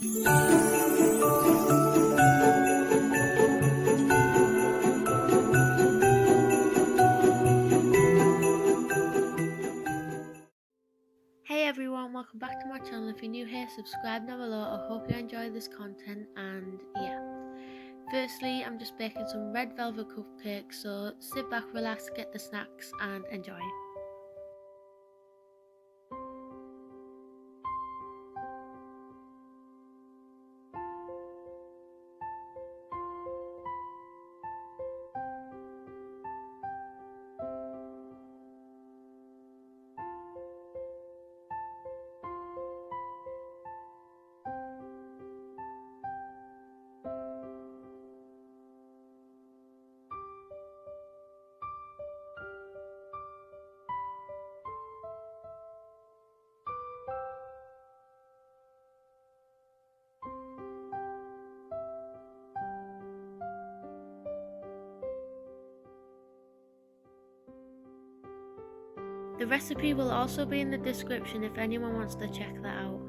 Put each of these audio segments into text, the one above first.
Hey everyone, welcome back to my channel. If you're new here, subscribe down below. I hope you enjoy this content, and yeah. Firstly, I'm just baking some red velvet cupcakes, so sit back, relax, get the snacks and enjoy. The recipe will also be in the description if anyone wants to check that out.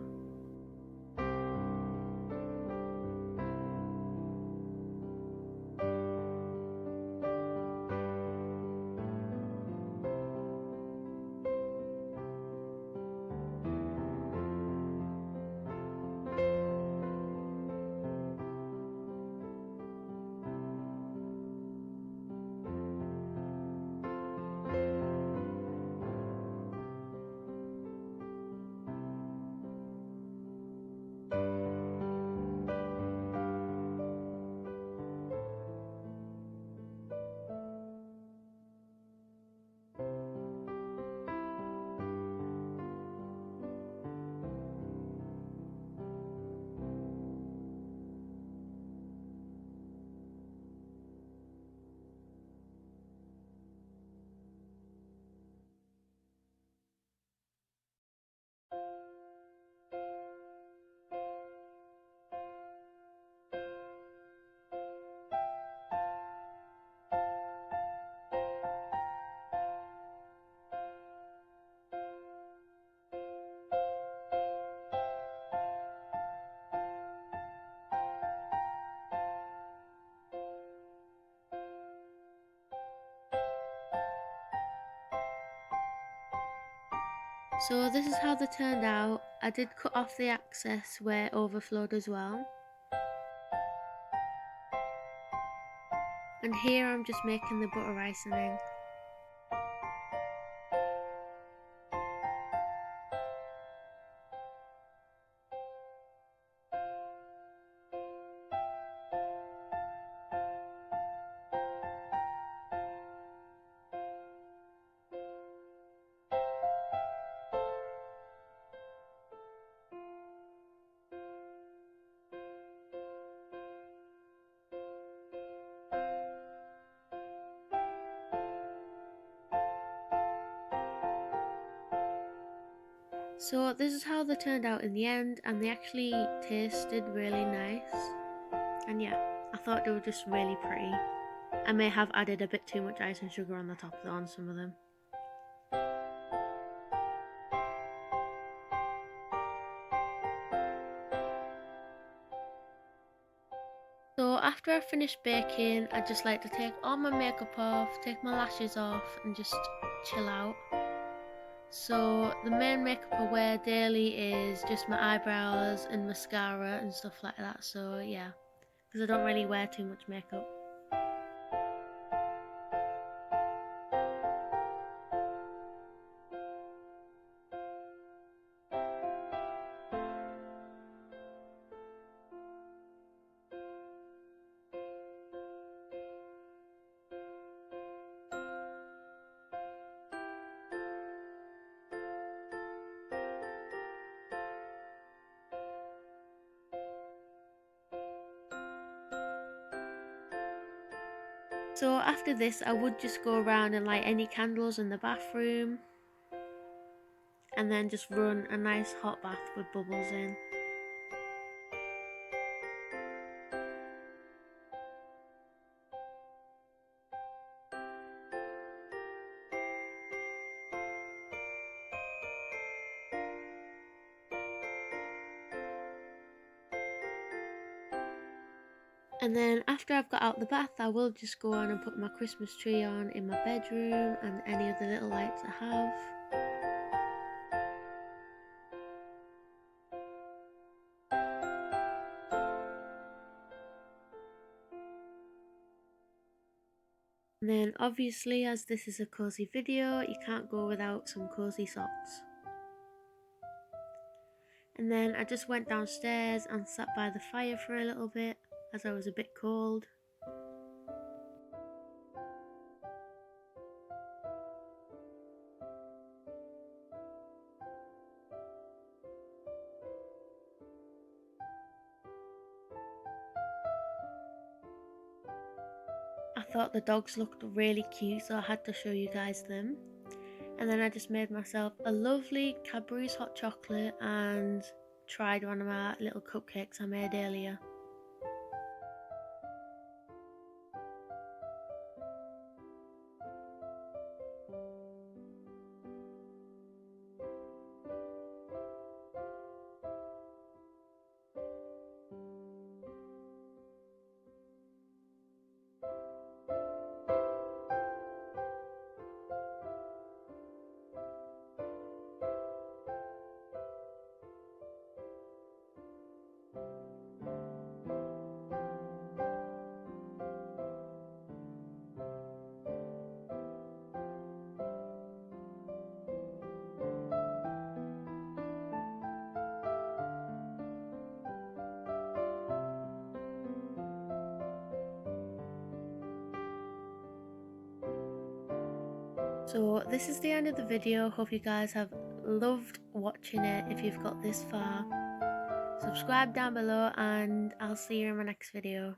So this is how they turned out. I did cut off the excess where it overflowed as well. And here I'm just making the butter icing. So this is how they turned out in the end, and they actually tasted really nice. And yeah, I thought they were just really pretty. I may have added a bit too much icing sugar on the top though on some of them. So after I finished baking, I just like to take all my makeup off, take my lashes off and just chill out. So the main makeup I wear daily is just my eyebrows and mascara and stuff like that, so yeah, because I don't really wear too much makeup. So after this, I would just go around and light any candles in the bathroom and then just run a nice hot bath with bubbles in. And then after I've got out the bath, I will just go on and put my Christmas tree on in my bedroom and any of the little lights I have. And then obviously, as this is a cozy video, you can't go without some cozy socks. And then I just went downstairs and sat by the fire for a little bit as I was a bit cold. I thought the dogs looked really cute, so I had to show you guys them. And then I just made myself a lovely Cadbury's hot chocolate and tried one of my little cupcakes I made earlier. So this is the end of the video. Hope you guys have loved watching it if you've got this far. Subscribe down below and I'll see you in my next video.